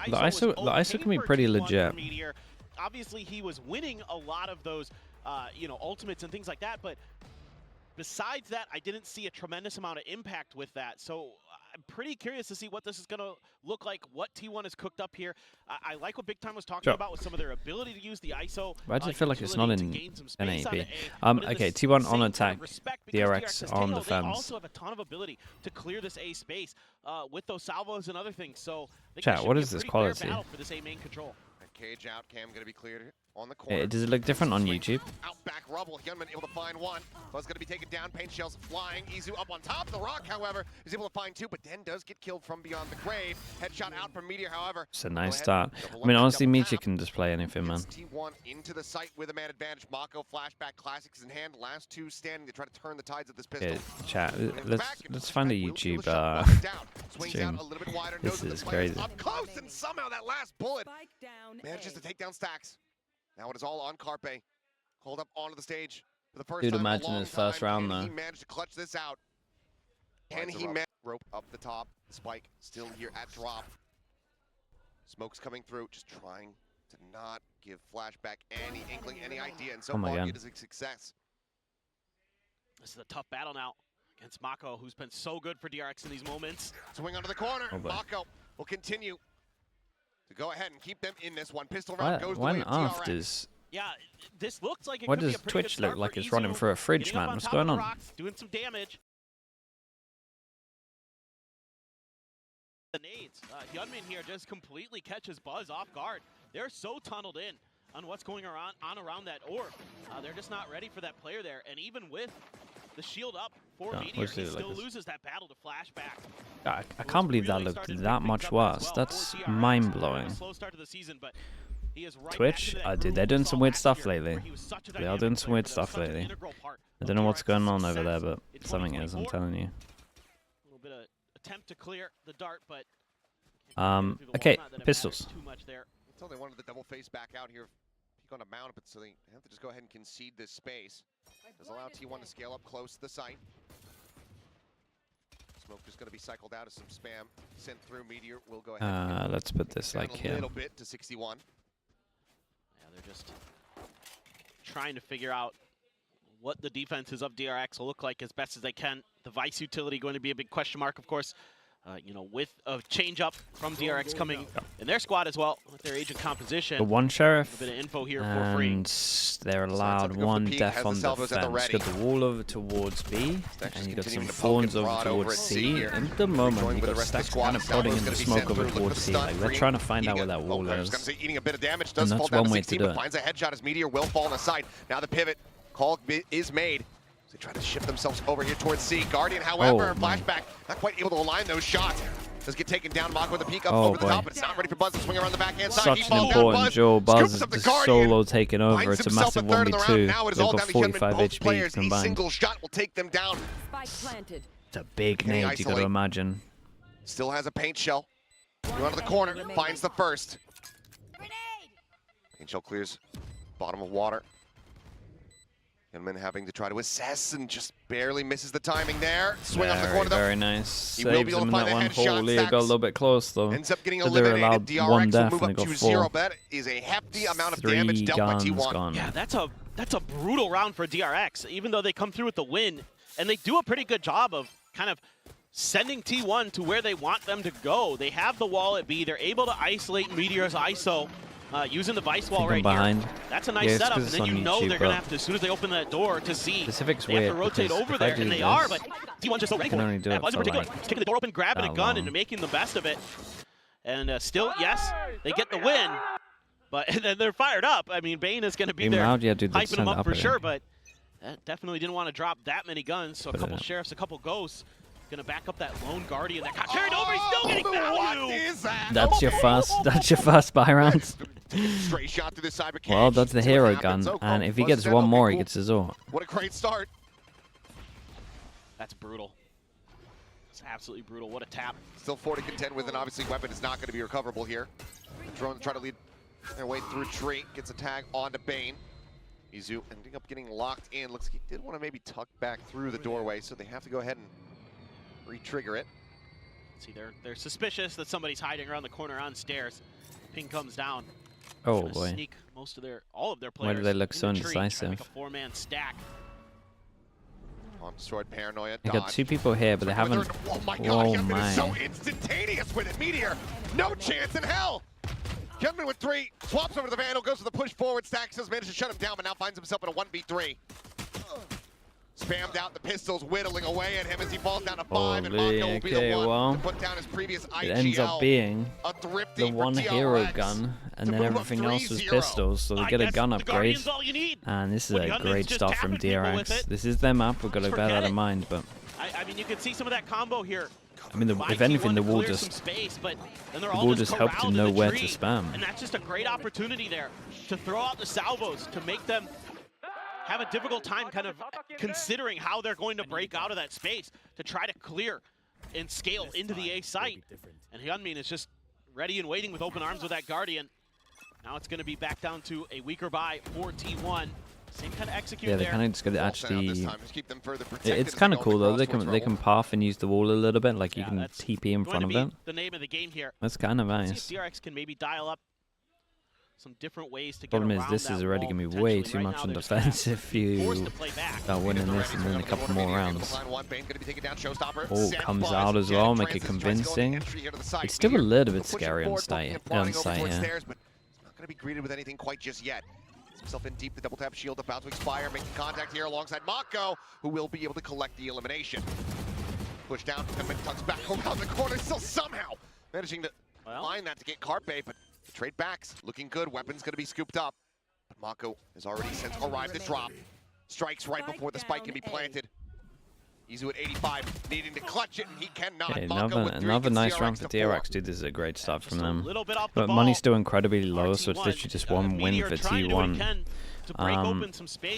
The ISO can be pretty legit. Obviously, he was winning a lot of those, you know, ultimates and things like that, but besides that, I didn't see a tremendous amount of impact with that. So I'm pretty curious to see what this is going to look like, what T1 has cooked up here. I like what Big Time was talking about with some of their ability to use the ISO. Why does it feel like it's not in NAP? Okay, T1 on attack, DRX on defense. They also have a ton of ability to clear this A space with those salvos and other things. So chat, what is this quality? For this A main control. Cage out, Cam gonna be cleared on the corner. Does it look different on YouTube? Out back rubble, Hyunmin able to find one. Buzz gonna be taken down, paint shells flying. Izu up on top of the rock, however, is able to find two, but then does get killed from beyond the grave. Headshot out from Meteor, however. It's a nice start. I mean, honestly, Meteor can just play anything, man. T1 into the site with a man advantage. Mako flashback classics in hand. Last two standing to try to turn the tides of this pistol. Yeah, chat. Let's find a YouTube stream. This is crazy. Up close, and somehow that last bullet manages to take down Stacks. Now it is all on Carpe. Called up onto the stage for the first time. Dude, imagine his first round though. He managed to clutch this out. Can he manage? Rope up the top. Spike still here at drop. Smoke's coming through, just trying to not give Flashback any inkling, any idea, and so far it is a success. This is a tough battle now against Mako, who's been so good for DRX in these moments. Swing onto the corner. Mako will continue to go ahead and keep them in this one. Pistol round goes the way of DRX. Yeah, this looks like it Why could be does a pretty Twitch good look like start it's for running Izu. for a fridge, Getting up man? on What's top going of on? the rocks, doing some damage. The nades. Hyunmin here just completely catches Buzz off guard. They're so tunneled in on what's going on around that orb. They're just not ready for that player there. And even with the shield up for Meteor, he still loses that battle to Flashback. I can't believe that looked that much worse. That's mind-blowing. Twitch, dude, they're doing some weird stuff lately. They are doing some weird stuff lately. I don't know what's going on over there, but something is, I'm telling you. A little bit of attempt to clear the dart, but okay, pistols. Until they wanted the double face back out here, peek on a mount, but so they have to just go ahead and concede this space. Does allow T1 to scale up close to the site. Smoke just going to be cycled out as some spam sent through. Meteor will go ahead. Let's put this like here. A little bit to 61. Yeah, they're just trying to figure out what the defenses of DRX will look like as best as they can. The Vice utility going to be a big question mark, of course. You know, with a change up from DRX coming in their squad as well, with their agent composition. The one sheriff, a bit of info here for free. And they're allowed one death on defense. You got the wall over towards B, and you got some fawns over towards C. And at the moment, you got Stacks kind of prodding in the smoke over towards C. Like they're trying to find out where that wall is. Eating a bit of damage, And does fall that's down one to way 16, to do but it. finds a headshot as Meteor will fall on the side. Now the pivot call is made. They try to shift themselves over here towards C. Guardian, however, Flashback not quite able to align those shots. Does get taken down. Mako with a peek up over the top, but it's not ready for Buzz to swing around the backhand side. Such an important duel. Buzz is just solo taking over. It's a massive 1v2. They've got 45 HP combined. A single shot will take them down. It's a big nade, you got to imagine. Still has a paint shell. Going onto the corner, finds the first. Paint shell clears bottom of water. Hyunmin having to try to assess and just barely misses the timing there. Swing off the corner though. Very nice. Saves him in that one. Holy, it got a little bit close though. Ends up getting So they were allowed eliminated. one DRX death will move and up they to got 0. 4. That is a hefty amount of 3 damage dealt by guns T1. gone. Yeah, that's a brutal round for DRX, even though they come through with the win. And they do a pretty good job of kind of sending T1 to where they want them to go. They have the wall at B. They're able to isolate Meteor's ISO using the Vice wall right here. That's a nice setup, and then you know they're going to have to, as soon as they open that door to see, Pacific's they have to rotate over there, and they are, but T1 just so ready for it. Yeah, Buzz in particular, kicking the door open, grabbing a gun, and making the best of it. And still, yes, they get the win, but they're fired up. I mean, Bane is going to be there hyping them up for sure, but definitely didn't want to drop that many guns, so a couple sheriffs, a couple ghosts. Gonna back up that lone guardian that got carried over. He's still getting value. What is that? That's your first buy round. Straight shot through the cyber cage. Well, that's the hero gun, and if he gets one more, he gets his ult. What a great start. That's brutal. It's absolutely brutal. What a tap. Still 4 to contend with, and obviously weapon is not going to be recoverable here. The drone trying to lead their way through tree. Gets a tag onto Bane. Izu ending up getting locked in. Looks like he did want to maybe tuck back through the doorway, so they have to go ahead and re-trigger it. See, they're suspicious that somebody's hiding around the corner on stairs. Ping comes down. Oh boy. Sneak all of their players. Why do they look so tree, indecisive? like a 4-man stack. On destroyed Paranoia. They got 2 people here, but they haven't. Oh my God! Oh Hyunmin my. is so instantaneous with it. Meteor, no chance in hell. Hyunmin with 3, swaps over to the Vandal, goes for the push forward. Stacks has managed to shut him down, but now finds himself in a 1v3. Spammed out the pistols, whittling away at him as he falls down to 5, and Mako will be the one to put down his previous IGL. It ends up being the one hero gun, and then everything else was pistols, so they get a gun upgrade. And this is a great start from DRX. This is their map, we've got to bear that in mind. But I mean, you can see some of that combo here. I mean, if anything, the wall just helped to know where to spam. And that's just a great opportunity there to throw out the salvos to make them have a difficult time kind of considering how they're going to break out of that space to try to clear and scale into the A site. And Hyunmin is just ready and waiting with open arms with that Guardian. Now it's going to be back down to a weaker buy for T1. Same kind of execute there. Yeah, they kind of just got to actually. It's kind of cool though. They can path and use the wall a little bit, like you can TP in front of it. The name of the game here. That's kind of nice. See if DRX can maybe dial up some different ways to get Problem around is, this is already going to be way too much on defense if you start winning this and then a couple more rounds. Oh, comes out as well, make it convincing. It's still a little bit scary on site here. Not going to be greeted with anything quite just yet. Himself in deep, the double tap shield about to expire, making contact here alongside Mako, who will be able to collect the elimination. Push down, and tucks back around the corner, still somehow managing to line that to get Carpe, but the trade backs looking good. Weapons going to be scooped up, but Mako has already since arrived at drop. Strikes right before the spike can be planted. Izu at 85, needing to clutch it, and he cannot. Okay, another nice round for DRX, dude. This is a great start from them. But money's still incredibly low, so it's literally just one win for T1.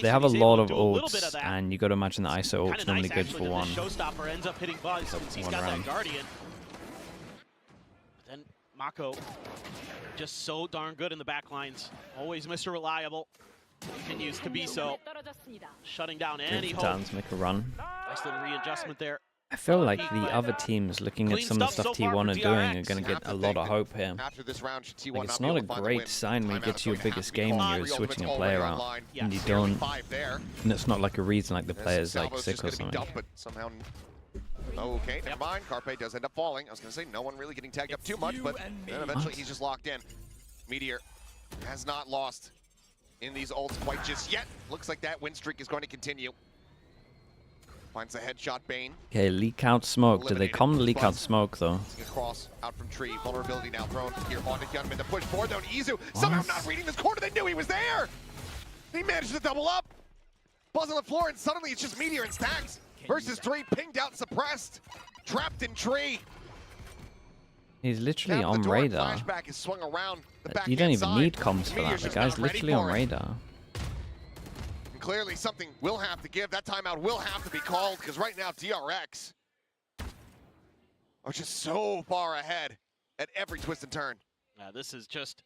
They have a lot of ults, and you got to imagine the ISO ult's normally good for one round. Then Mako, just so darn good in the back lines. Always Mr. Reliable. Continues to be so. Shutting down any hope. Make a run. Nice little readjustment there. I feel like the other teams looking at some of the stuff T1 are doing are going to get a lot of hope here. Like, it's not a great sign when you get to your biggest game and you're switching a player out and you don't. And it's not like a reason like the player's like sick or something. Okay, never mind. Carpe does end up falling. I was going to say no one really getting tagged up too much, but then eventually he's just locked in. Meteor has not lost in these ults quite just yet. Looks like that win streak is going to continue. Finds a headshot, Bane. Okay, leak out smoke. Did they come to leak out smoke though? Across, out from tree. Vulnerability now thrown here onto Hyunmin. The push forward though to Izu. Somehow not reading this corner. They knew he was there. He managed to double up. Buzz on the floor, and suddenly it's just Meteor and Stacks versus 3, pinged out, suppressed, trapped in tree. He's literally on radar. Is swung around you don't even need comms for that. The guy's literally on radar. And clearly something will have to give. That timeout will have to be called, because right now DRX are just so far ahead at every twist and turn. This is just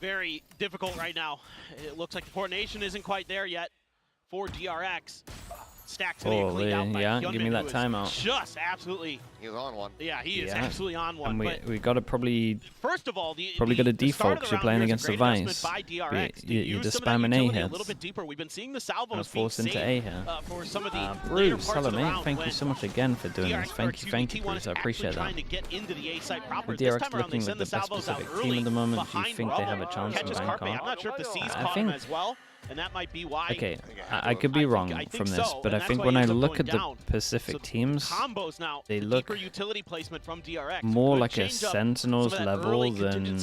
very difficult right now. It looks like the coordination isn't quite there yet for DRX. Stacks gonna get cleaned out by Hyunmin, give me that timeout. Just absolutely. He's on one. Yeah, he is absolutely on one. And we got to probably. First of all, got to default because you're playing against the Vice. You're just spamming A hits. A little bit deeper. We've been seeing the salvos force into A here. For some of the Bruce, hello mate. Thank you so much again for doing this. Thank you, Bruce. I appreciate that. Trying to get into the A site proper. DRX looking like the best specific team at the moment. Do you think they have a chance in Bangkok? I'm not sure if the C's caught him as well. And that might be why. Okay, I could be wrong from this, but I think when I look at the Pacific teams, they look more like a Sentinels level than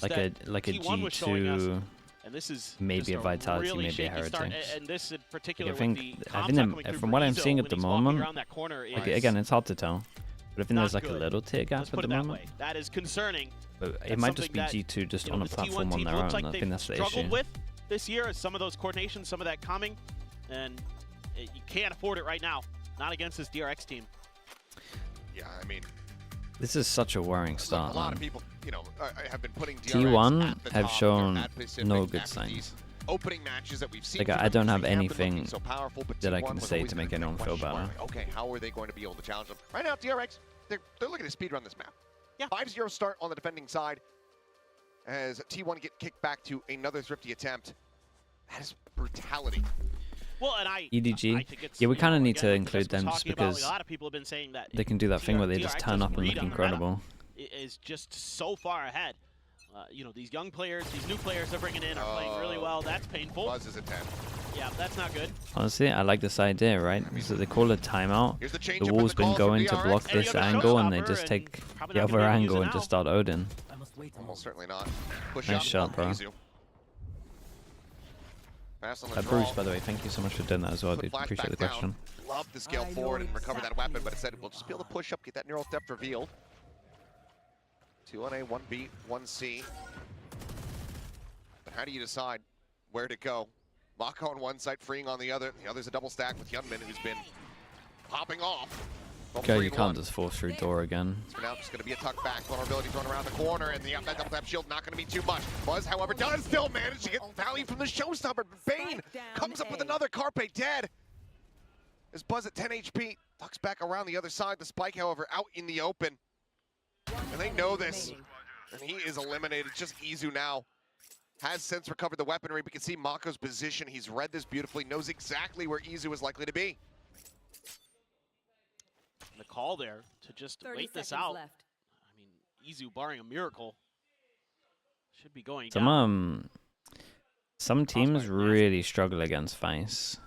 like a G2, maybe a Vitality, maybe a Heritage. I think from what I'm seeing at the moment, again, it's hard to tell, but I think there's like a little tier gap at the moment. That is concerning. But it might just be G2 just on a platform on their own. I think that's the issue. This year is some of those coordinations, some of that coming, and you can't afford it right now. Not against this DRX team. Yeah, I mean, this is such a worrying start. A lot of people, have been putting T1 have shown no good signs. opening matches that we've seen. Like, I don't have anything so powerful, but that I can say to make anyone feel better. Okay, how are they going to be able to challenge them? Right now, DRX, they're looking to speedrun this map. Yeah. 5-0 start on the defending side as T1 get kicked back to another thrifty attempt. That is brutality. Well, and EDG. I think it's, Yeah, we kind of need to again, include them just because a lot of people have been saying that they can do that thing where they just turn up and look incredible. Is just so far ahead. You know, these young players, these new players they're bringing in are playing really well. That's painful. Buzz is a 10. Yeah, that's not good. Honestly, I like this idea, right? So they call it timeout. The wall's been going to block this angle, and they just take the other angle and just start Odin. Almost certainly not. Nice shot, bro. Bruce, by the way, thank you so much for doing that as well, dude. Appreciate the question. Love to scale forward and recover that weapon, but instead we'll just be able to push up, get that neural depth revealed. 2 on A, 1B, 1C. But how do you decide where to go? Mako on one side, freeing on the other. The other's a double stack with Hyunmin, who's been popping off. Okay, you can't just force through door again. So now it's going to be a tuck back. Vulnerability thrown around the corner, and that double tap shield not going to be too much. Buzz, however, does still manage to get value from the showstopper. Bane comes up with another Carpe dead. As Buzz at 10 HP tucks back around the other side. The spike, however, out in the open. And they know this. And he is eliminated. Just Izu now. Has since recovered the weaponry. We can see Mako's position. He's read this beautifully. Knows exactly where Izu is likely to be. The call there to just wait this out. Left. I mean, Izu, barring a miracle, should be going down. Some teams really struggle against Vice.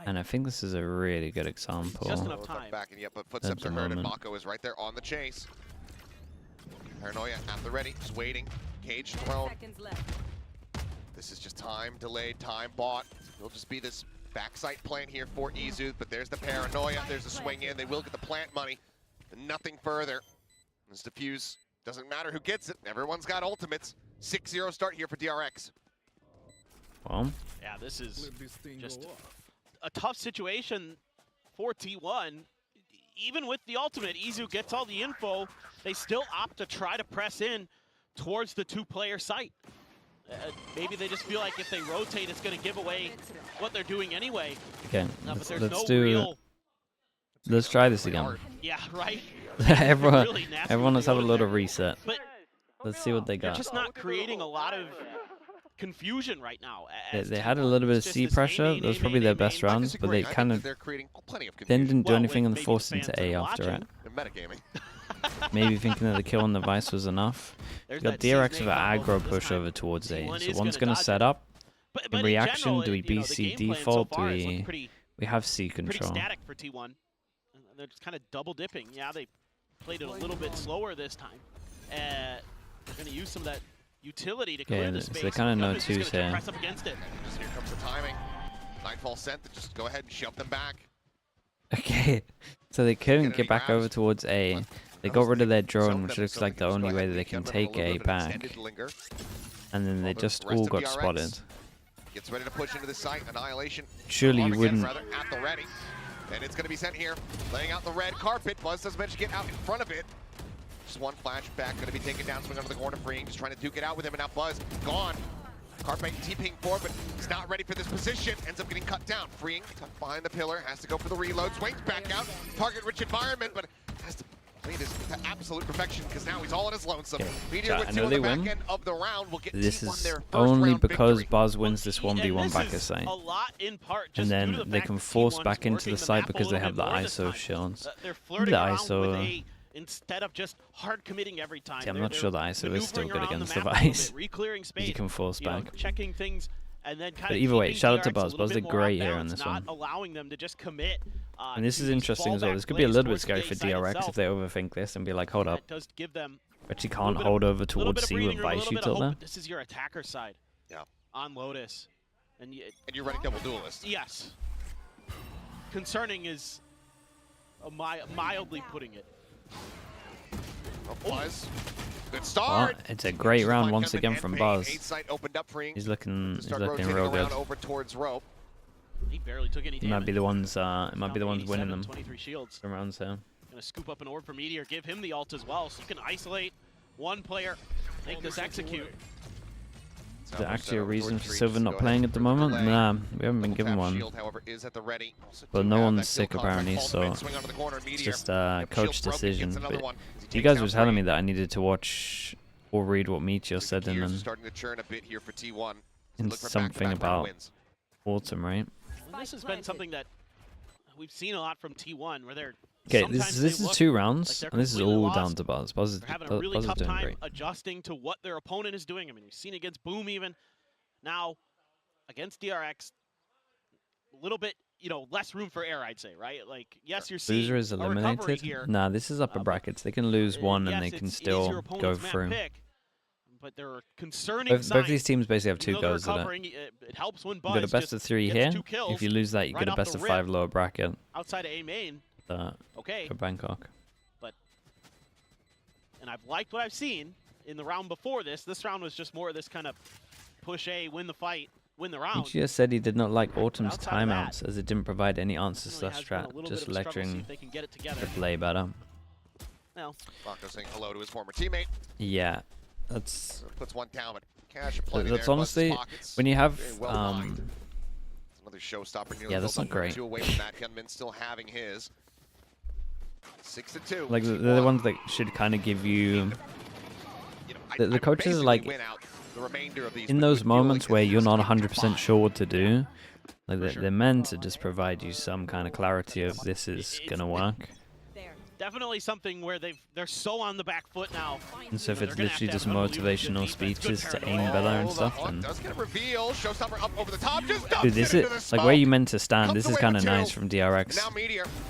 And I think this is a really good example. Just enough time. Back and yet, but footsteps are heard, and Mako is right there on the chase. Paranoia at the ready, just waiting. Cage thrown. This is just time delayed, time bought. It'll just be this backside plant here for Izu, but there's the Paranoia. There's a swing in. They will get the plant money. Nothing further. This defuse doesn't matter who gets it. Everyone's got ultimates. 6-0 start here for DRX. Well, yeah, this is just a tough situation for T1. Even with the ultimate, Izu gets all the info. They still opt to try to press in towards the two-player site. Maybe they just feel like if they rotate, it's going to give away what they're doing anyway. Okay, let's try this again. Yeah, right. everyone let's have a little reset. But let's see what they got. They're just not creating a lot of confusion right now. They had a little bit of C pressure. That was probably their best rounds, but they kind of then didn't do anything and forced into A after it. Maybe thinking that the kill on the Vice was enough. We got DRX with an aggro push over towards A. So one's going to set up. In reaction, do we BC default? Do we have C control? Pretty static for T1. They're just kind of double dipping. Yeah, they played it a little bit slower this time. They're going to use some of that utility to clear the space. So they kind of know two's here. Press up against it. Just here comes the timing. Nightfall sent to just go ahead and shove them back. Okay, so they couldn't get back over towards A. They got rid of their drone, which looks like the only way that they can take A back. And then they just all got spotted. Gets ready to push into the site. Annihilation. Surely you wouldn't. At the ready. And it's going to be sent here. Laying out the red carpet. Buzz does manage to get out in front of it. Just one flashback. Going to be taken down. Swing under the corner. Freeing. Just trying to duke it out with him. And now Buzz gone. Carpet TPing forward, but he's not ready for this position. Ends up getting cut down. Freeing. Tucked behind the pillar. Has to go for the reload. Swings back out. Target-rich environment, but has to play this to absolute perfection because now he's all on his lonesome. Meteor with 2 on the back end of the round will get this T1 is their first only round because victory. Buzz wins this 1v1 back at site. And then they can force back into the site because they have the ISO shields. The ISO. Instead of just hard committing every time. See, I'm not sure the ISO is still good against the Vice. You can force back. Checking things and then kind but either way, shout out to Buzz. Buzz did great here on this one. Allowing them to just commit. And this is interesting as well. This could be a little bit scary for DRX if they overthink this and be like, hold up. But you can't hold over towards C with Vice shoots out there. This is your attacker side. Yeah. On Lotus. And you're running double duelist. Yes. Concerning is mildly putting it. Buzz. Good start. Well, it's a great round once again from Buzz. He's looking real good. Over towards rope. He barely took any damage. It might be the ones winning them. 23 shields. From rounds here. Gonna scoop up an orb for Meteor, give him the ult as well, so you can isolate one player, make this execute. Is there actually a reason for Silver not playing at the moment? Nah, we haven't been given one. But no one's sick apparently, so it's just a coach decision. But you guys were telling me that I needed to watch or read what Meteor said in something about Autumn, right? Well, this has been something that we've seen a lot from T1, where they're this is 2 rounds, and this is all down to Buzz. Buzz is having a really tough doing time great. adjusting to what their opponent is doing. I mean, we've seen against Boom even. Now, against DRX, a little bit, less room for error, I'd say, right? Like, yes, you're seeing Loser is eliminated. Here, nah, this is upper brackets. They can lose one, and they can still go through. But there are concerning signs. Both these teams basically have 2 goes at it. It helps when You got a best of 3 here. If you lose that, you get a best of 5 lower bracket. Outside of A main. Okay. For Bangkok. And I've liked what I've seen in the round before this. This round was just more of this kind of push A, win the fight, win the round. He said he did not like Autumn's timeouts as it didn't provide any answers to that strat, just lecturing the play better. Well, Blanco saying hello to his former teammate. Yeah, that's puts one down, but cash that's honestly when you have another showstopper. Yeah, that's not great. 2 away from that. Gunman still having his 6-2. Like they're the ones that should kind of give you. The coaches are like in those moments where you're not 100% sure what to do. Like they're meant to just provide you some kind of clarity of this is gonna work. Definitely something where they're so on the back foot now. And so if it's literally just motivational speeches to aim better and stuff, then dude, this is like where you meant to stand. This is kind of nice from DRX.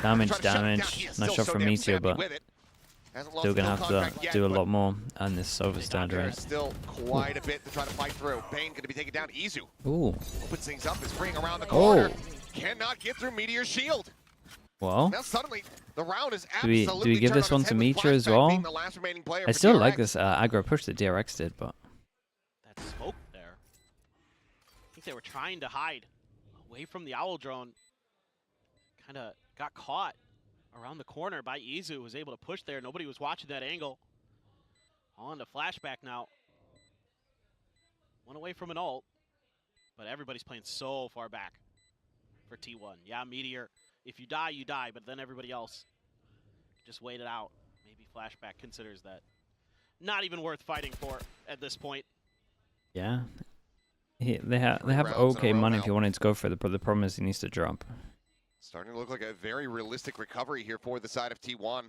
Damage. Nice shot from Meteor, but still gonna have to do a lot more. And this overstand right. Still quite a bit to try to fight through. Bane gonna be taken down. Izu. Ooh. Opens things up. Is freeing around the corner. Cannot get through Meteor's shield. Well, now suddenly the round is do we give this one to Meteor as well? I still like this aggro push that DRX did, but that smoke there. I think they were trying to hide away from the owl drone. Kind of got caught around the corner by Izu, was able to push there. Nobody was watching that angle. On to flashback now. One away from an ult, but everybody's playing so far back for T1. Yeah, Meteor. If you die, you die, but then everybody else just wait it out. Maybe Flashback considers that not even worth fighting for at this point. Yeah. They have okay money if you wanted to go for it, but the problem is he needs to drop. Starting to look like a very realistic recovery here for the side of T1.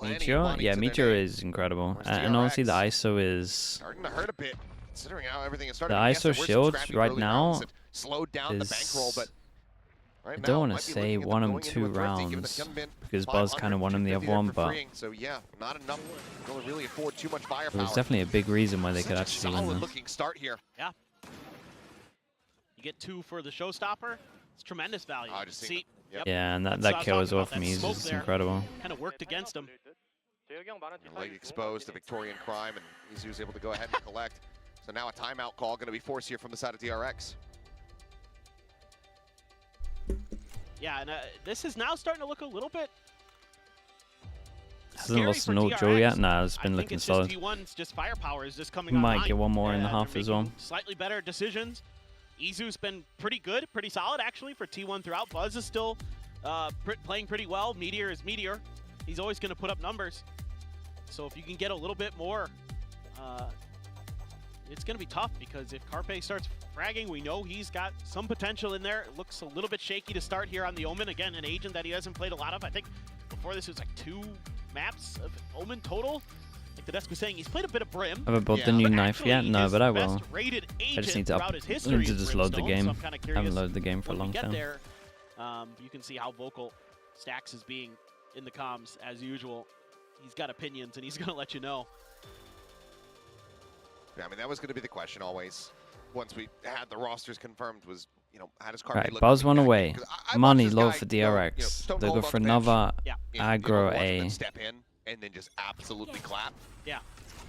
Meteor? Yeah, Meteor is incredible. And honestly, the ISO is... starting to hurt a bit, considering how everything is starting. The ISO shields right now slowed down the bankroll, but I don't want to say won him 2 rounds because Buzz kind of won him the other one, but so yeah, not enough to really afford too much firepower. It was definitely a big reason why they could actually win this. Looking start here. Yeah. You get 2 for the showstopper. It's tremendous value. See, yeah, and that kill as well from Ease is incredible. Kind of worked against him. Late exposed to Victorian crime, and Easy was able to go ahead and collect. So now a timeout call going to be forced here from the side of DRX. Yeah, and this is now starting to look a little bit. Hasn't lost an ult draw yet? Nah, it's been looking solid. T1's just firepower is just coming Might online. get one more in the half as well. Slightly better decisions. Izu's been pretty good, pretty solid actually for T1 throughout. Buzz is still playing pretty well. Meteor is Meteor. He's always going to put up numbers. So if you can get a little bit more, it's going to be tough because if Carpe starts fragging, we know he's got some potential in there. It looks a little bit shaky to start here on the Omen. Again, an agent that he hasn't played a lot of. I think before this it was like 2 maps of Omen total. Like the desk was saying, he's played a bit of Brim. Have I built the new knife yet? No, but I will. I just need to just load the game. I haven't loaded the game for a long time. There, you can see how vocal Stax is being in the comms as usual. He's got opinions and he's going to let you know. Yeah, I mean, that was going to be the question always. Once we had the rosters confirmed was, how does Carpe look? Buzz went away. Money low for DRX. They'll go for another aggro A. Step in and then just absolutely clap. Yeah.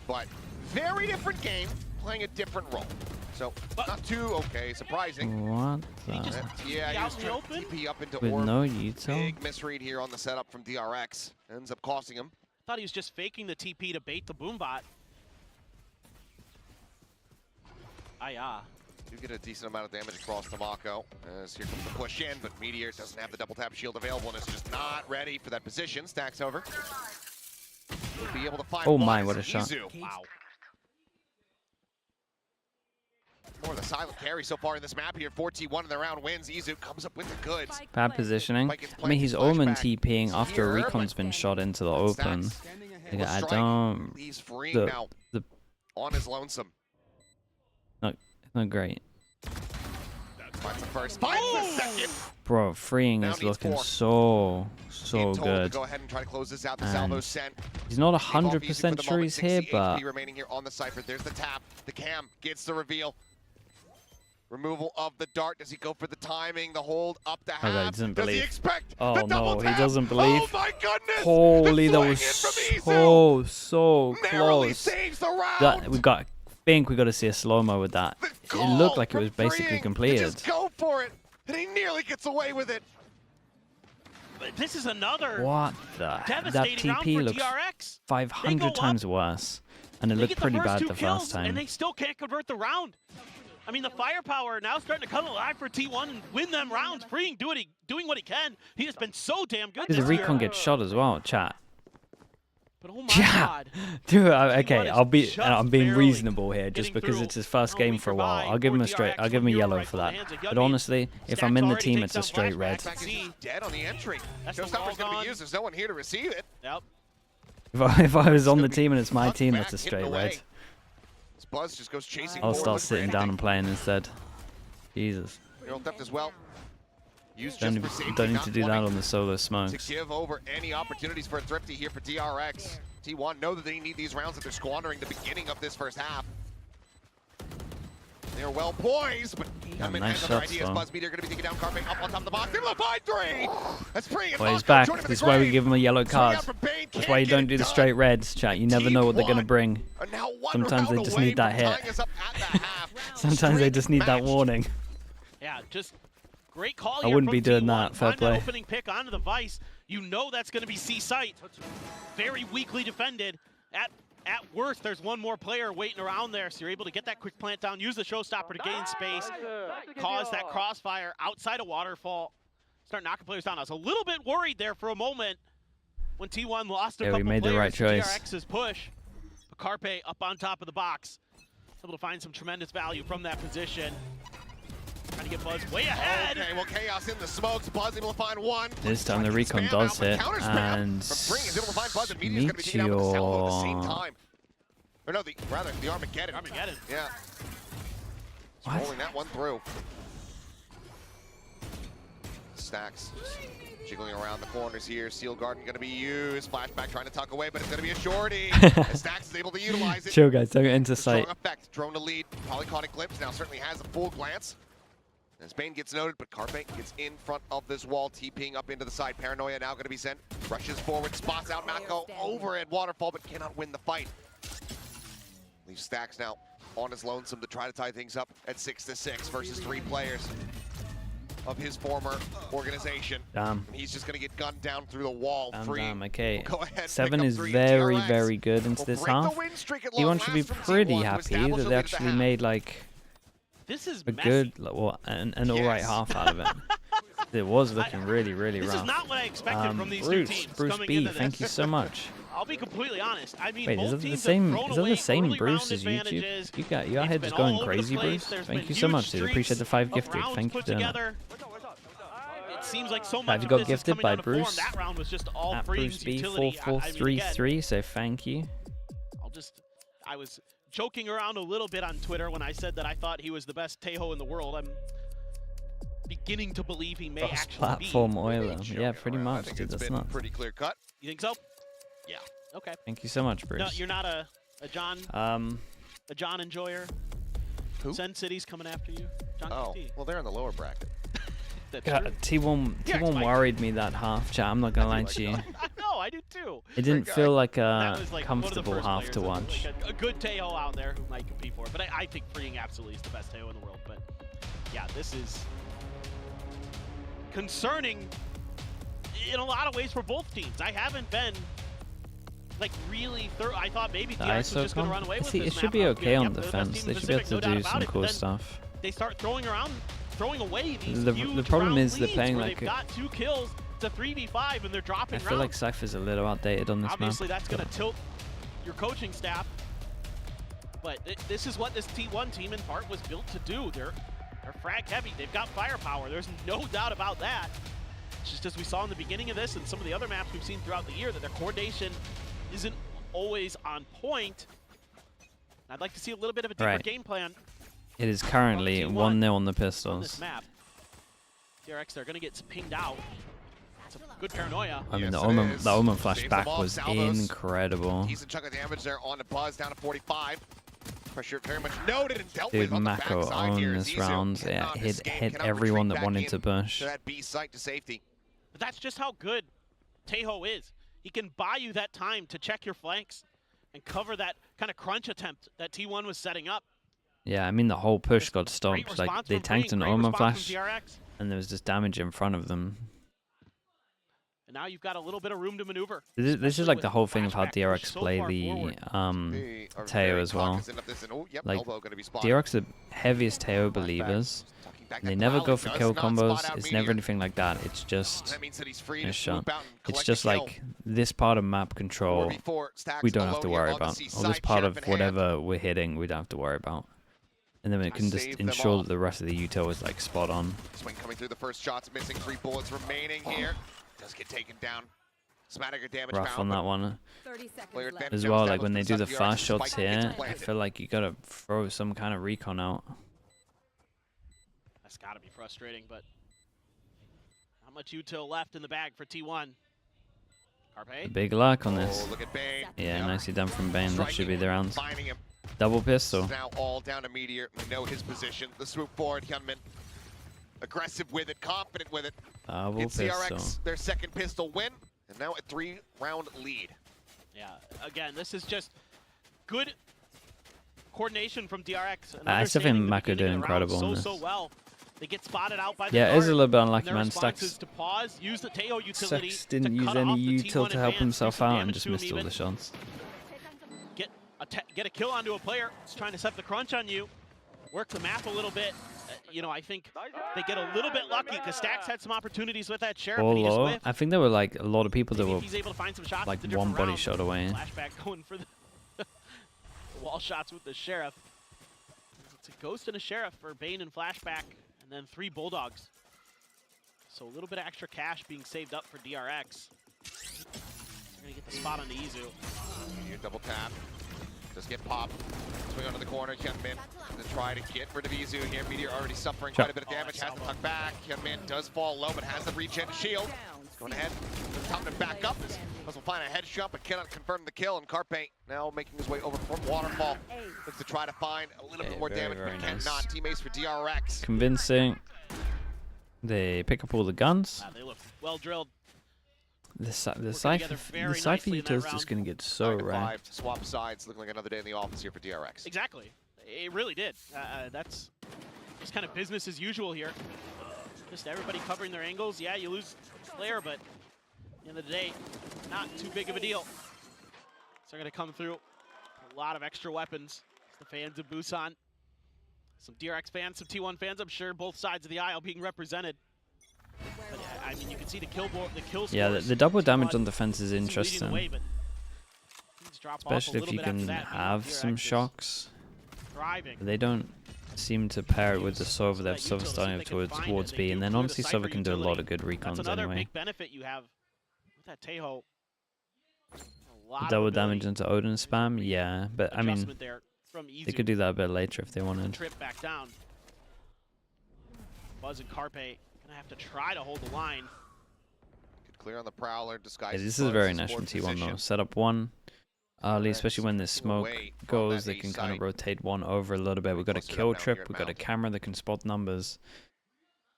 But very different game, playing a different role. So not too surprising. What the? Yeah, he was trying to TP up into with orb. no util. Big misread here on the setup from DRX. Ends up costing him. Thought he was just faking the TP to bait the boombot. Do get a decent amount of damage across the Mako, as here comes the push in, but Meteor doesn't have the double tap shield available and is just not ready for that position. Stacks over. He'll be able to find what a shot. Wow. More of the silent carry so far in this map here. 4T1 in the round wins. Izu comes up with the goods. Bad positioning. I mean, he's Omen TPing after a recon's been shot into the open. Like, I don't. He's free now. On his lonesome. Not great. Finds the first. Finds the second. Bro, freeing is looking so good. Go ahead and try to close this out. The salvo sent. He's not 100% sure he's here, but remaining here on the Cypher. There's the tap. The cam gets the reveal. Removal of the dart. Does he go for the timing? The hold up the half. He doesn't believe. Does he expect oh the no, tap? he doesn't believe. Oh my goodness! Holy, that was so close. I think we got to see a slow-mo with that. It looked like it was basically completed. Just go for it, and he nearly gets away with it. But this is another what the? That TP looks DRX. 500 times worse, and it looked pretty bad the first time. And they still can't convert the round. I mean, the firepower now starting to come alive for T1 and win them rounds. Freeing doing what he can. He has been so damn good. The recon gets shot as well, chat. But oh my god. Dude, okay, I'm being reasonable here just because it's his first game for a while. I'll give him a yellow for that. But honestly, if I'm in the team, it's a straight red. Dead on the entry. Showstopper's gonna be used. There's no one here to receive it. Yep. If I was on the team and it's my team, it's a straight red. Buzz just goes chasing. I'll start sitting down and playing instead. Jesus. Theft as well. Don't need to do that on the solo smokes. To give over any opportunities for a thrifty here for DRX. T1 know that they need these rounds that they're squandering the beginning of this first half. They're well poised, but nice shots, ideas. Buzz Meteor going to be taking down Carpe up on top of the box. Able to find three. That's free. Well, he's back. This is why we give him a yellow card. That's why you don't do the straight reds, chat. You never know what they're going to bring. Sometimes they just need that hit. Sometimes they just need that warning. Yeah, just great call. I wouldn't be doing that. Fair play. Opening pick onto the Vice. You know that's going to be C site. Very weakly defended. At worst, there's one more player waiting around there, so you're able to get that quick plant down, use the showstopper to gain space, cause that crossfire outside of Waterfall, start knocking players down. I was a little bit worried there for a moment when T1 lost a couple we made players. The right choice. DRX's push. But Carpe up on top of the box, able to find some tremendous value from that position. Trying to get Buzz way ahead. Okay, well, Chaos in the smokes. Buzz able to find one. This time the recon does hit, and Meteor. Or no, the Armageddon. Yeah. Rolling that one through. Stacks just jiggling around the corners here. Seal Garden going to be used. Flashback trying to tuck away, but it's going to be a shorty. Stacks is able to utilize it. Chill, guys. Don't get into sight. Strong effect. Drone to lead. Probably caught a glimpse. Now certainly has a full glance. As Bane gets noted, but Carpe gets in front of this wall, TPing up into the side. Paranoia now going to be sent. Rushes forward, spots out Mako over at Waterfall, but cannot win the fight. Leaves Stacks now on his lonesome to try to tie things up at 6-6 versus 3 players of his former organization. Damn. And he's just going to get gunned down through the wall. Damn, okay. We'll go ahead, 7 is very good into this half. T1 should be pretty happy that they actually made like a good, well, an alright half out of it. It was looking really rough. This is not what I expected from these two teams. Bruce B, thank you so much. I'll be completely honest. I mean, wait, is that the same Bruce as YouTube? Your head is going crazy, Bruce. Thank you so much, dude. Appreciate the 5 gifted. Thank you for doing that. It seems like so much you got gifted by Bruce. That round was just all at Bruce B 4433. So thank you. I was joking around a little bit on Twitter when I said that I thought he was the best Tejo in the world. I'm beginning to believe he may actually platform oiler. Yeah, pretty much, dude. That's not pretty clear cut. You think so? Yeah. Okay. Thank you so much, Bruce. No, you're not a John. A John enjoyer. Who? Send City's coming after you. John well, they're in the lower bracket. T1 worried me that half, chat. I'm not gonna lie to you. No, I do too. It didn't feel like a comfortable half to watch. Like a good Tejo out there who might compete for it, but I think Freeing absolutely is the best Tejo in the world. But yeah, this is concerning in a lot of ways for both teams. I haven't been like really thorough. I thought maybe DRX was just going to run away with this it should map. be okay on Yep, defense. They should be able to do some cool stuff. They start throwing away these The huge problem round is they're leads playing where like they've got 2 kills to 3v5 and they're dropping I feel like Cypher's a little outdated on this map. Obviously, that's going to tilt your coaching staff. But this is what this T1 team in part was built to do. They're frag heavy. They've got firepower. There's no doubt about that. It's just as we saw in the beginning of this and some of the other maps we've seen throughout the year that their coordination isn't always on point. I'd like to see a little bit of a deeper game plan. It is currently 1-0 on the Pistols. On this map. DRX, they're going to get pinged out. It's a good paranoia. I mean, the Omen flashback was incredible. Decent chunk of damage there on the Buzz, down to 45. Pressure very much noted and dealt Dude, with on the Mako backside owned here. this round. Yeah, hit everyone that wanted to push. To that B site to safety. But that's just how good Taeho is. He can buy you that time to check your flanks and cover that kind of crunch attempt that T1 was setting up. Yeah, I mean, the whole push got stopped. Like, they tanked an Omen flash, and there was just damage in front of them. And now you've got a little bit of room to maneuver. This is like the whole thing of how DRX play the Taeho as well. Like, DRX are the heaviest Taeho believers. And they never go for kill combos. It's never anything like that. It's just a shot. It's just like this part of map control we don't have to worry about. Or this part of whatever we're hitting we don't have to worry about. And then it can just ensure that the rest of the util is like spot on. Swing coming through the first shots, missing 3 bullets remaining here. Does get taken down. Smatter damage rough on that one. As well, like when they do the fast shots here, I feel like you gotta throw some kind of recon out. That's gotta be frustrating, but not much util left in the bag for T1. Carpe. Big luck on this. Look at Bane. Yeah, nicely done from Bane. That should be the rounds. Double pistol. Now all down to Meteor. We know his position. The swoop forward, Hyunmin. Aggressive with it, confident with it. Double it's pistol. DRX, their second pistol win, and now a 3-round lead. Yeah, again, this is just good coordination from DRX. I still think Mako did incredible on this. So well. They get spotted out by the it is a little bit unlucky, man. Stacks to pause, use the Taeho utility. Stacks didn't use any util to help himself out and just missed all the shots. Get a kill onto a player trying to set the crunch on you. Work the map a little bit. You know, I think they get a little bit lucky because Stacks had some opportunities with that Sheriff. And he just whiffed. I think there were like a lot of people that were he's able to find some shots like one body shot away. Flashback going for the wall shots with the Sheriff. It's a Ghost and a Sheriff for Bane and Flashback, and then 3 Bulldogs. So a little bit of extra cash being saved up for DRX. They're gonna get the spot on the Izu. Here, double tap. Just get popped. Swing onto the corner. Hyunmin to try to get rid of Izu here. Meteor already suffering quite a bit of damage. Has to tuck back. Hyunmin does fall low, but has the regen shield. Going ahead to the top and back up. Must will find a headshot, but cannot confirm the kill. And Carpe now making his way over from Waterfall. Looks to try to find a little bit more damage, but cannot. Teammates for DRX. Convincing. They pick up all the guns. They look well drilled. The Cypher util is just going to get so wrecked. Swap sides, looking like another day in the office here for DRX. Exactly. It really did. That's just kind of business as usual here. Just everybody covering their angles. Yeah, you lose player, but at the end of the day, not too big of a deal. So they're going to come through a lot of extra weapons. It's the fans of Busan. Some DRX fans, some T1 fans, I'm sure, both sides of the aisle being represented. But, I mean, you can see the kill scores. Yeah, the double damage on defense is interesting. Especially if you can have some shocks. They don't seem to pair it with the Sova. They have Sova starting up towards B, and then honestly Sova can do a lot of good recons anyway. Another big benefit you have with that Taeho. Double damage into Odin spam, yeah, but I mean, they could do that a bit later if they wanted. Trip back down. Buzz and Carpe gonna have to try to hold the line. Could clear on the Prowler, disguise. Yeah, this is very nice from T1 though. Set up one early, especially when this smoke goes, they can kind of rotate one over a little bit. We've got a kill trip, we've got a camera that can spot numbers.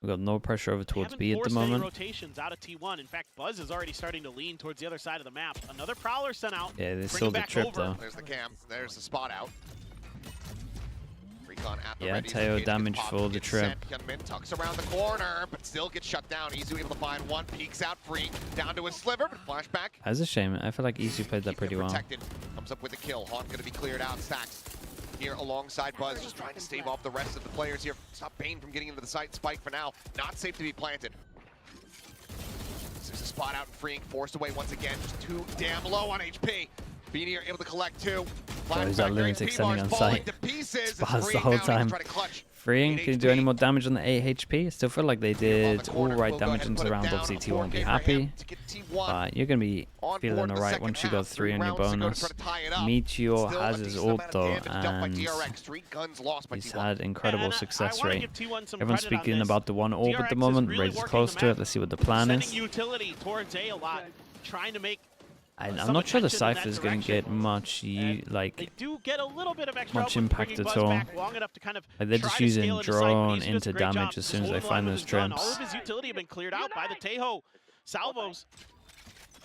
We've got no pressure over towards B at the moment. Rotations out of T1. In fact, Buzz is already starting to lean towards the other side of the map. Another Prowler sent out. Yeah, they still the trip though. There's the cam. There's the spot out. Recon at the Yeah, ready. Teo damage for the trip. Hyunmin tucks around the corner, but still gets shut down. Izu able to find one, peeks out free, down to a sliver, but flashback. That's a shame. I feel like Izu played that pretty well. Protected. Comes up with a kill. Haunt going to be cleared out. Stacks here alongside Buzz, just trying to stave off the rest of the players here. Stop Bane from getting into the site. Spike for now. Not safe to be planted. There's a spot out and freeing, forced away once again. Just too damn low on HP. Beanie are able to collect two. He's got lunatic standing on site. Spaz the whole time. Freeing, can you do any more damage on the 8 HP? I still feel like they did all right damage into the round. Obviously T1 won't be happy. But you're going to be feeling alright once you got 3 on your bonus. Meteor has his ult though, and he's had incredible success rate. Everyone's speaking about the 1 orb at the moment. Raze is close to it. Let's see what the plan is. I'm not sure the Cypher is going to get much much impact at all. Like they're just using drone into damage as soon as they find those tramps. All of his utility have been cleared out by the Tejo salvos,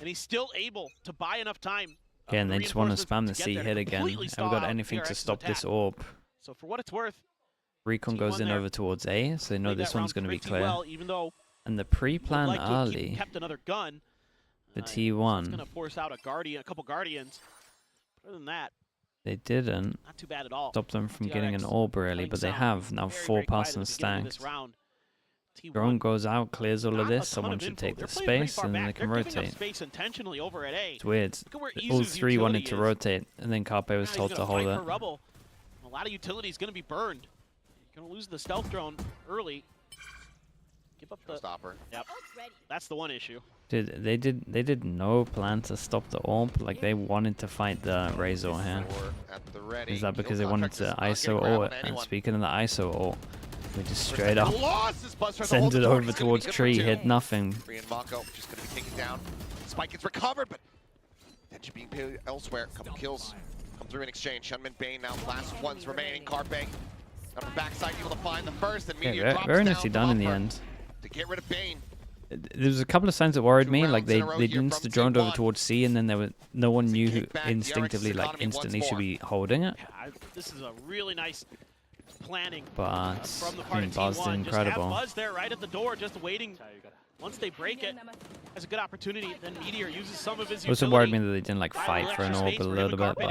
and he's still able to buy enough time. Yeah, and they just want to spam the C hit again. Have we got anything to stop this orb? So for what it's worth, Recon goes in over towards A, so they know this one's going to be clear. And the pre-plan early. Kept another gun. The T1. It's going to force out a couple Guardians. Other than that, they didn't not too bad at all. Stop them from getting an orb early, but they have now 4 passing stacks. Drone goes out, clears all of this. Someone should take the space, and then they can rotate. It's weird. All 3 wanted to rotate, and then Carpe was told to hold it. A lot of utility is going to be burned. You're going to lose the stealth drone early. Give up the stopper. Yep. That's the one issue. Dude, they did no plan to stop the orb. Like they wanted to fight the Razor here. Is that because they wanted to ISO ult? And speaking of the ISO ult, we just straight up send it over towards tree, hit nothing. Just gonna be taken down. Spike gets recovered, but attention being paid elsewhere. A couple kills come through in exchange. Hyunmin, Bane now last ones remaining. Carpe on the backside able to find the first, and Meteor drops very down nicely done in the end. To get rid of Bane. There was a couple of signs that worried me, like they insta-droned over towards C, and then there was no one knew who instinctively, like instantly should be holding it. Yeah, this is a really nice planning but from the I mean, Buzz did incredible. Just have Buzz there right at the door, just waiting. Once they break it, has a good opportunity. Then Meteor uses some of his utility. Also worried me that they didn't like fight for an orb a little bit, but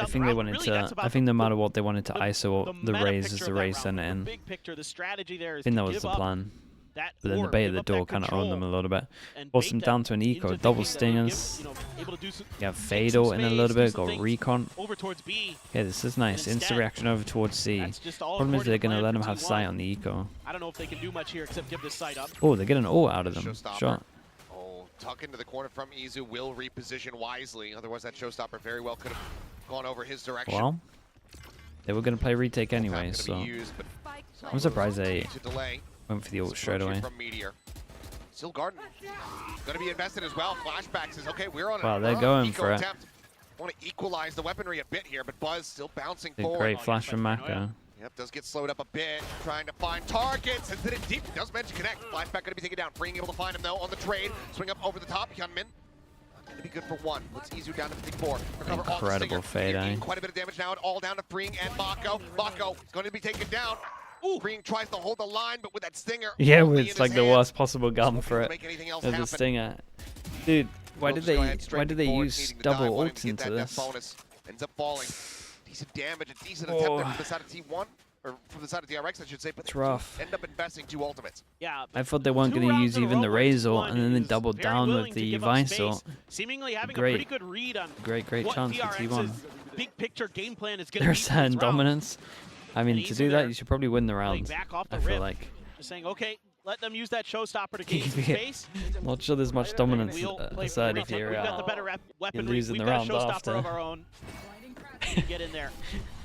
I think they wanted to. I think no matter what, they wanted to ISO the Raze as the Raze sent it in. I think that was the plan. But then the bait at the door kind of owned them a little bit. Forced them down to an eco, double stingers. You have Fatal in a little bit, got Recon. Yeah, this is nice. Instant reaction over towards C. Problem is they're going to let them have sight on the eco. I don't know if they can do much here except give this sight up. Oh, they're getting ult out of them. Shot. Oh, tuck into the corner from Izu, will reposition wisely. Otherwise, that showstopper very well could have gone over his direction. Well, they were going to play retake anyway, so I'm surprised they went for the ult straight away. Still Garden going to be invested as well. Flashback says, okay, we're on wow, they're going for it. Want to equalize the weaponry a bit here, but Buzz still bouncing forward. Great flash from Maka. Yep, does get slowed up a bit, trying to find targets, and hit it deep, does manage to connect. Flashback going to be taken down, Freeing able to find him though on the trade, swing up over the top, Hyunmin. Going to be good for 1, puts Izu down to 54. Recover incredible fade, eh? Quite a bit of damage now, all down to Freeing and Mako. Mako is going to be taken down. Ooh. Freeing tries to hold the line, but with that stinger. Yeah, it's like the worst possible gun for it. There's a stinger. Dude, why did they use double ults into this? Ends up falling. Decent damage, a decent attempt there from the side of T1, or from the side of DRX, I should say, but it's rough. End up investing 2 ultimates. Yeah, I thought they weren't going to use even the Razor, and then they doubled down with the Visor. Seemingly having a pretty good read on great chance for T1. Big picture game plan is going to be certain dominance. I mean, to do that, you should probably win the round. I feel like. Just saying, okay, let them use that showstopper to gain some space. Not sure there's much dominance aside if you're losing the round after. Of our own. Get in there,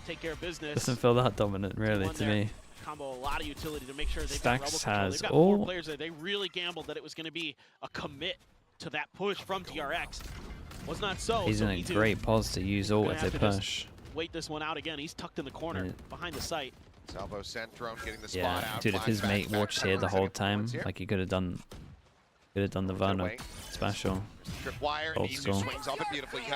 take care of business. Doesn't feel that dominant, really, to me. Combo a lot of utility to make sure they've Stacks got has got 4 players there. They really gambled that it was going to be a commit to that push from DRX. Was not so. He's in a great pose to use ult if they push. Wait this one out again. He's tucked in the corner behind the site. Salvo sent drone getting the spot out. Dude, if his mate watched here the whole time, like he could have done Could have done the Verno special. Old school.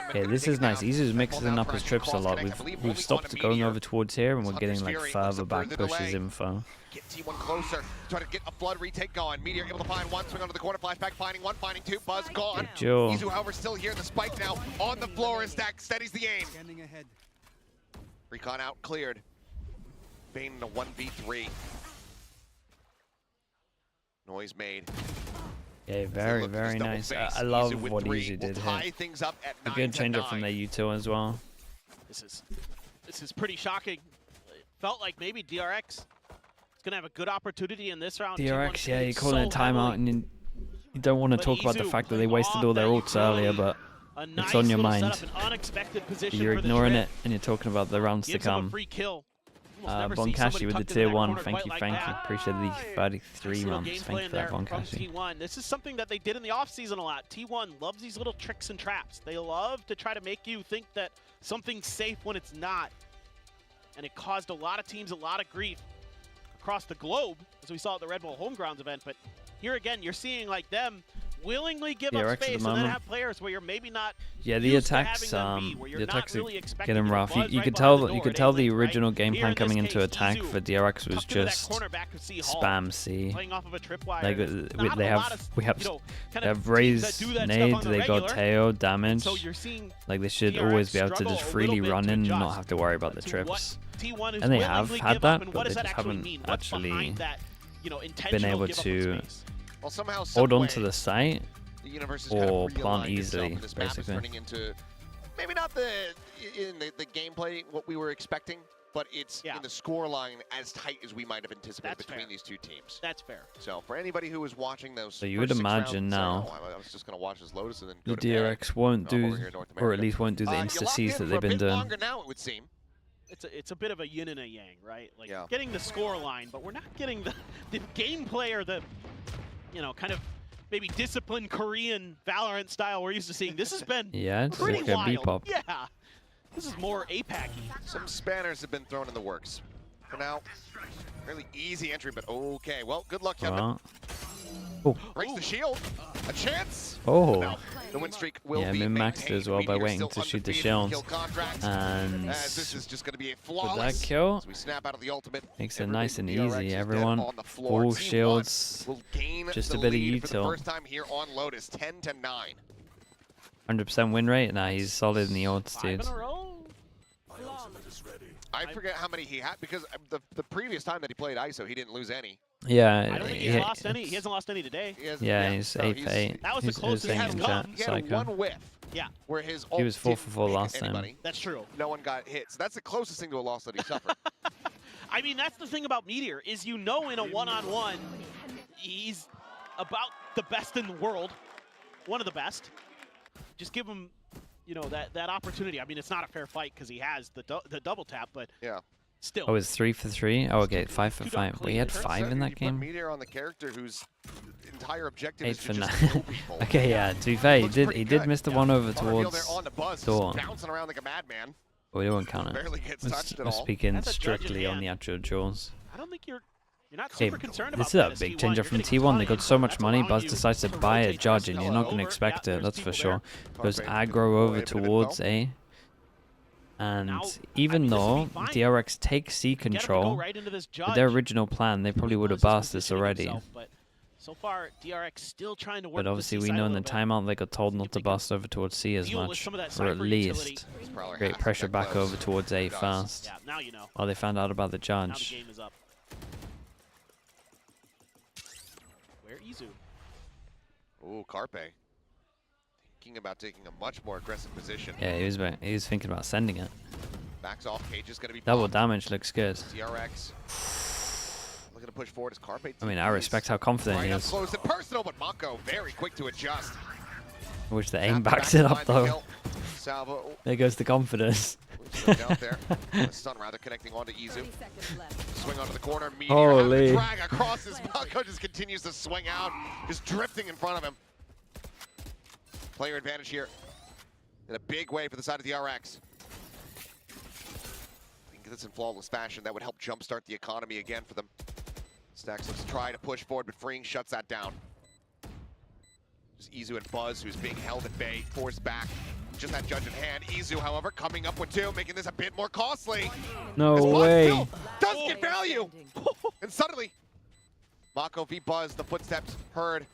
Okay, this is nice. Izu's mixing up his trips a lot. We've stopped going over towards here, and we're getting like further back pushes info. Get T1 closer. Try to get a flood retake going. Meteor able to find one. Swing onto the corner. Flashback. Finding one. Finding two. Buzz gone. Izu, however, still here. The spike now on the floor. And Stack steadies the aim. Recon out. Cleared. Bane in a 1v3. Noise made. Yeah, very, very nice. I love what Izu did here. A good change-up from their U2 as well. This is pretty shocking. It felt like maybe DRX is going to have a good opportunity in this round. DRX, yeah, you call it a timeout, and you don't want to talk about the fact that they wasted all their ults earlier, but it's on your mind. You're ignoring it, and you're talking about the rounds to come. Bonkashi with the tier 1, thank you. Appreciate the 33 months. Thank you for that, Bonkashi. This is something that they did in the offseason a lot. T1 loves these little tricks and traps. They love to try to make you think that something's safe when it's not. And it caused a lot of teams a lot of grief across the globe, as we saw at the Red Bull Homegrounds event. But here again, you're seeing like them willingly give up space and then have players where you're maybe not. Yeah, the attacks are getting rough. You could tell the original game plan coming into attack for DRX was just spam C. Like we have raised nade, they got Teo damage. Like they should always be able to just freely run in and not have to worry about the trips. And they have had that, but they just haven't actually been able to hold on to the site or plant easily, basically. Maybe not in the gameplay what we were expecting, but it's in the score line as tight as we might have anticipated between these two teams. That's fair. So for anybody who was watching those, so you would imagine now I was just going to watch as Lotus and then the DRX won't do, or at least won't do the insta Cs that they've been doing. Now, it would seem. It's a bit of a yin and a yang, right? Like getting the score line, but we're not getting the gameplay or the kind of maybe disciplined Korean Valorant style we're used to seeing. This has been pretty like wild. Bebop. Yeah, this is more APAC-y. Some spanners have been thrown in the works. For now, really easy entry, but okay. Well, good luck, Kevin. Breaks the shield. A chance. Oh. The win streak will be min-maxed as well by waiting to shoot the shields. And this is just going to be a with flawless. that kill, As we snap out of the ultimate, makes it nice and easy. Everyone, full shields, just a bit of util. First time here on Lotus, 10-9. 100% win rate. Nah, he's solid in the odds, dude. I forget how many he had because the previous time that he played ISO, he didn't lose any. Yeah, I don't think he's lost any. He hasn't lost any today. Yeah, he's 8 for 8. That was the closest he has come. He had one whiff. Yeah. Where his he was 4 for 4 last time. That's true. No one got hit. So that's the closest thing to a loss that he suffered. I mean, that's the thing about Meteor is in a one-on-one, he's about the best in the world, one of the best. Just give him, that opportunity. I mean, it's not a fair fight because he has the double tap, but still. Oh, it's 3 for 3. Oh, okay, 5 for 5. But he had 5 in that game. Meteor on the character whose entire objective 8 is for to 9. just kill people. Okay, yeah. To be fair, he did miss the one over towards door. Bouncing around like a madman. We won't count it. Barely gets touched at We're all. speaking strictly on the actual duels. I don't think you're not super concerned about this is a big change up from T1. They got so much money. Buzz decides to buy a judge, and you're not going to expect it. That's for sure. Goes aggro over towards A. And even though DRX takes C control, with their original plan, they probably would have bossed this already. So far, DRX still trying to work. But obviously, we know in the timeout they got told not to bust over towards C as much, or at least create pressure back over towards A fast. Yeah, now you know. While they found out about the judge. Now the game is up. Where Izu? Ooh, Carpe. Thinking about taking a much more aggressive position. Yeah, he was thinking about sending it. Backs off. Cage is going to be double damage looks good. DRX looking to push forward as Carpe. I mean, I respect how confident he is. Close and personal, but Mako very quick to adjust. I wish the aim backs it up though. There goes the confidence. Out there. Stun rather connecting onto Izu. Swing onto the corner. Meteor holy. Drag across his Mako just continues to swing out, just drifting in front of him. Player advantage here in a big way for the side of the RX. They can get this in flawless fashion. That would help jumpstart the economy again for them. Stacks looks to try to push forward, but Freeing shuts that down. Just Izu and Buzz, who's being held at bay, forced back. Just that judge in hand. Izu, however, coming up with 2, making this a bit more costly. No way. Does get value. And suddenly, Mako v Buzz, the footsteps heard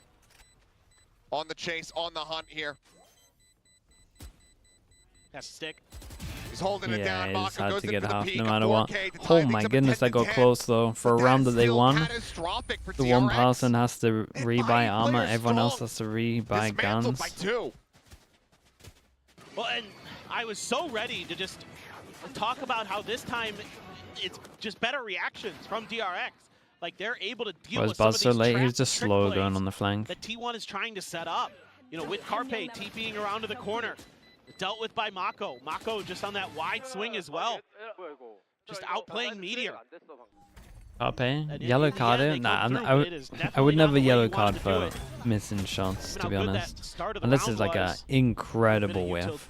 on the chase, on the hunt here. That's stick. He's holding it down. Yeah, it's Mako hard goes to in get for the half peak, no a matter what. 4K to tie Oh things my up at goodness, that 10 to got 10. close though. For a But round that's that they still won, catastrophic for the one DRX. person has to Hit rebuy by armor, player everyone else strong. has to rebuy Dismantled guns. by 2. Well, and I was so ready to just talk about how this time it's just better reactions from DRX. Like they're able to deal Was with some of Buzz these so late? He was trick just slow plays going on the flank. that T1 is trying to set up. You know, with Carpe TPing around to the corner. Dealt with by Mako. Mako just on that wide swing as well. Just outplaying Meteor. Carpe? Yellow card it? Nah, I would never yellow card for missing shots, to be honest. Unless it's like a incredible whiff.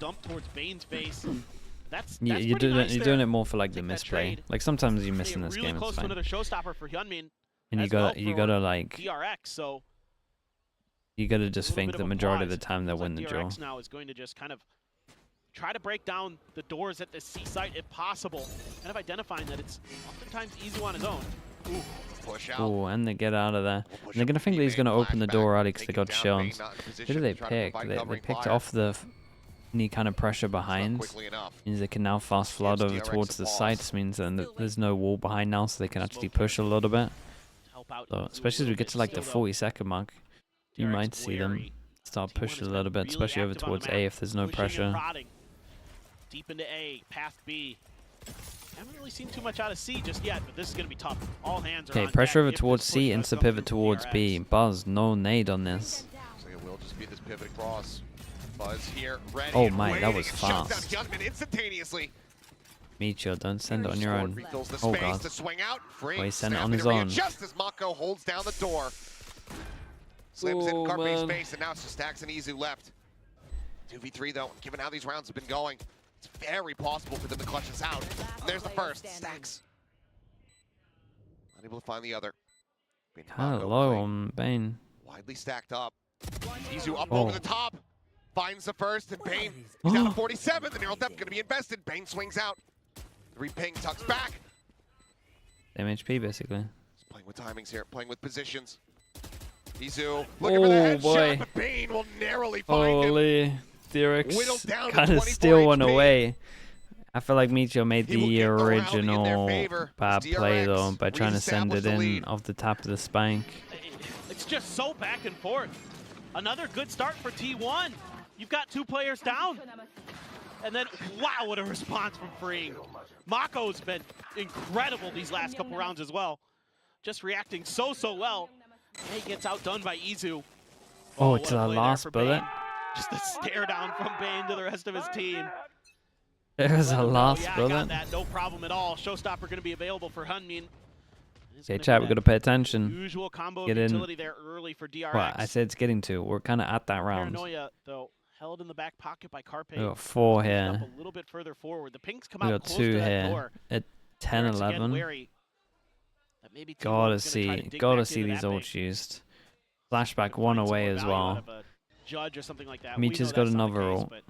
You're doing it more for like the misplay. Like sometimes you miss in this game, it's fine. And you gotta like DRX, so you gotta just think the majority of the time they'll win the draw. DRX now is going to just kind of try to break down the doors at the C site if possible. Kind of identifying that it's oftentimes easy on his own. Ooh, push out. Oh, and they get out of there. And they're gonna think that he's gonna open the door early because they got shots. Who did they pick? They picked off the any kind of pressure behind. Means they can now fast flood over towards the sites. Means that there's no wall behind now, so they can actually push a little bit. So, especially as we get to like the 40-second mark, you might see them start pushing a little bit, especially over towards A if there's no pressure. Deep into A, past B. Haven't really seen too much out of C just yet, but this is going to be tough. All hands are Okay, on pressure deck over if towards this C, push insta does pivot come from towards DRX. B. Buzz, no nade on this. So it will just be this pivot across. Buzz here, ready. Oh my, that was fast. fast. Instantaneously. Meteor, don't send it on your own. Oh god. Oh, he sent it on his own. Just as Mako holds down the door. Slams in Carpe's man. face, and now it's just Stacks and Izu left. 2v3 though, given how these rounds have been going, it's very possible for them to clutch this out. There's the first. Stacks. Unable to find the other. Kind of low on Bane. Widely stacked up. Izu up over the top. Finds the first, and Bane, he's down to 47. The neural depth going to be invested. Bane swings out. 3 ping, tucks back. Same HP basically. He's playing with timings here, playing with positions. Izu looking for the headshot, boy. but Bane will narrowly find him. Holy, DRX kind of steal one away. I feel like Meteor made the original bad play though by trying to send it in off the top of the spike. It's just so back and forth. Another good start for T1. You've got 2 players down. And then, wow, what a response from Freeing. Mako's been incredible these last couple rounds as well. Just reacting so well. And he gets outdone by Izu. Oh, it's a last bullet. Just a stare down from Bane to the rest of his team. It was a last yeah, bullet. I got that, no problem at all. Showstopper going to be available for Hunmin. Okay, chat, we've got to pay attention. Usual combo Get utility there early for DRX. Well, I said it's getting to. We're kind of at that round. Paranoia, though, held in the back pocket by Carpe. We got 4 here. A little bit further forward. The pinks come We out got close 2 to that here door. at 10, 11. Gotta see these ults used. Flashback 1 away as well. Judge or something like that. Meteor's got another ult. They're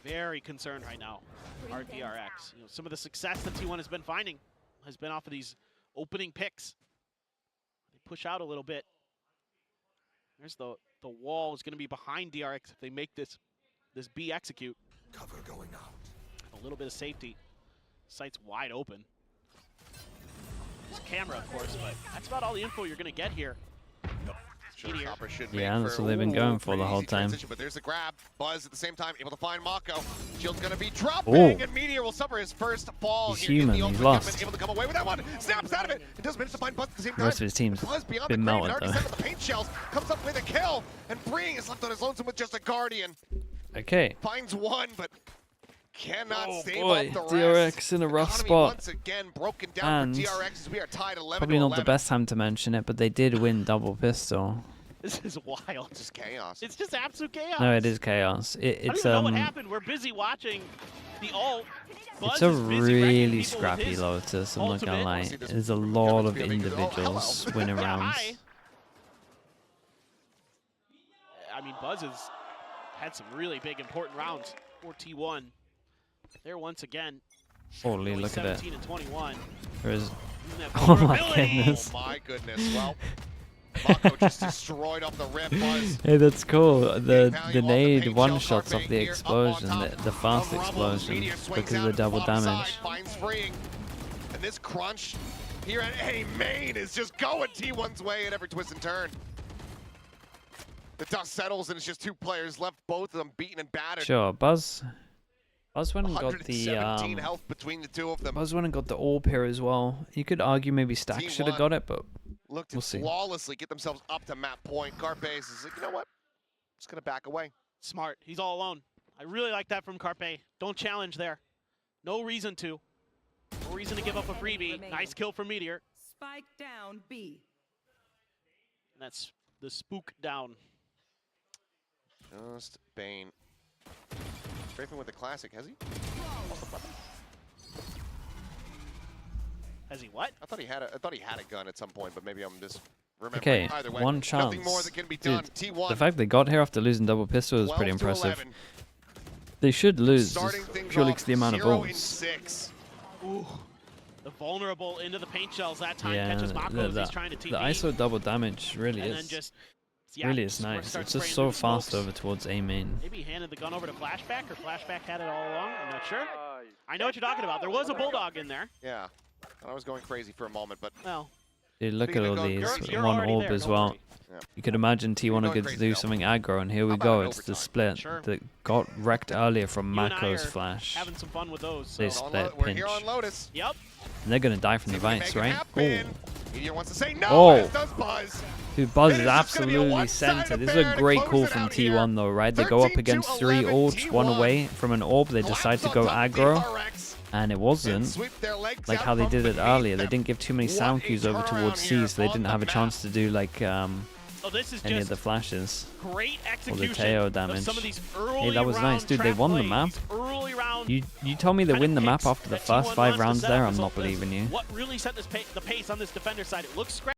very concerned right now. Our DRX. You know, some of the success that T1 has been finding has been off of these opening picks. They push out a little bit. There's the wall is going to be behind DRX if they make this B execute. Cover going out. A little bit of safety. Site's wide open. There's a camera, of course, but that's about all the info you're going to get here. Yeah, that's what they've been going for the whole time. But there's a grab. Buzz at the same time able to find Mako. Shield's going to be dropping, and Meteor will suffer his first fall. He's human. He's lost. Able to come away with that one. Snaps out of it. It does manage to find Buzz at the same time. The rest of his team's Buzz beyond been the grave, melted already though. set up the paint shells. Comes up with a kill, and Freeing is left on his lonesome with just a Guardian. Okay. Finds one, but cannot save boy, up the rest. DRX in a rough Economy spot. once again broken down And for DRX as we are tied 11 probably to not 11. the best time to mention it, but they did win double pistol. This is wild. It's just chaos. It's just absolute chaos. No, it is chaos. I don't even know what happened. We're busy watching the ult. It's a really scrappy Lotus, I'm not gonna lie. There's a lot of individuals winning rounds. Buzz has had some really big, important rounds for T1. There once again. Holy, look at it. 17 and 21. There is. Oh my goodness. Oh my goodness. Well, Mako just destroyed off the rip. Buzz. Hey, that's cool. The nade one shots off the explosion, the fast explosion, because of the double damage. Finds freeing. And this crunch here at A main is just going T1's way at every twist and turn. The dust settles and it's just 2 players left, both of them beaten and battered. Sure, Buzz went and got the health between the 2 of them. Buzz went and got the orb here as well. You could argue maybe Stack should have got it, but looked we'll see. Flawlessly get themselves up to map point. Carpe is like, you know what? I'm just gonna back away. Smart. He's all alone. I really like that from Carpe. Don't challenge there. No reason to. No reason to give up a freebie. Nice kill from Meteor. Spike down B. And that's the spook down. Just Bane. Strafing with the classic, has he? Has he what? I thought he had a gun at some point, but maybe I'm just remembering. Okay, Either way, one chance. Nothing more that can be done. Dude, T1. the fact they got here after losing double pistol is pretty impressive. They should lose, just purely because the amount of balls. Ooh. The vulnerable into the paint shells that time catches Mako as he's trying to TP. The ISO double damage really and is. Then just, really is nice. It's just so fast over towards A main. Maybe he handed the gun over to Flashback, or Flashback had it all along. I'm not sure. I know what you're talking about. There was a Bulldog in there. Yeah. I was going crazy for a moment, but... Well. Dude, look at all these. You're one orb as well. Yeah. You could imagine T1 are going to do something aggro, and here we go. It's the split that got wrecked earlier from Mako's flash. Having some fun with those. They split We're pinch. Here on Lotus. Yep. And they're going to die from the Vice, right? Meteor wants to say no, oh. does Buzz. Dude, Buzz is absolutely centered. This is a great call from T1 though, right? They go up against 3 ults, 1 away from an orb. They decide to go aggro. And it wasn't like how they did it earlier. They didn't give too many sound cues over towards C, so they didn't have a chance to do like any of the flashes. Great or the Teo damage. Some of these hey, that was nice. Dude, they won the map. You told me they win the map after the first 5 rounds there? I'm not believing you. What really set the pace on this defender side? It looks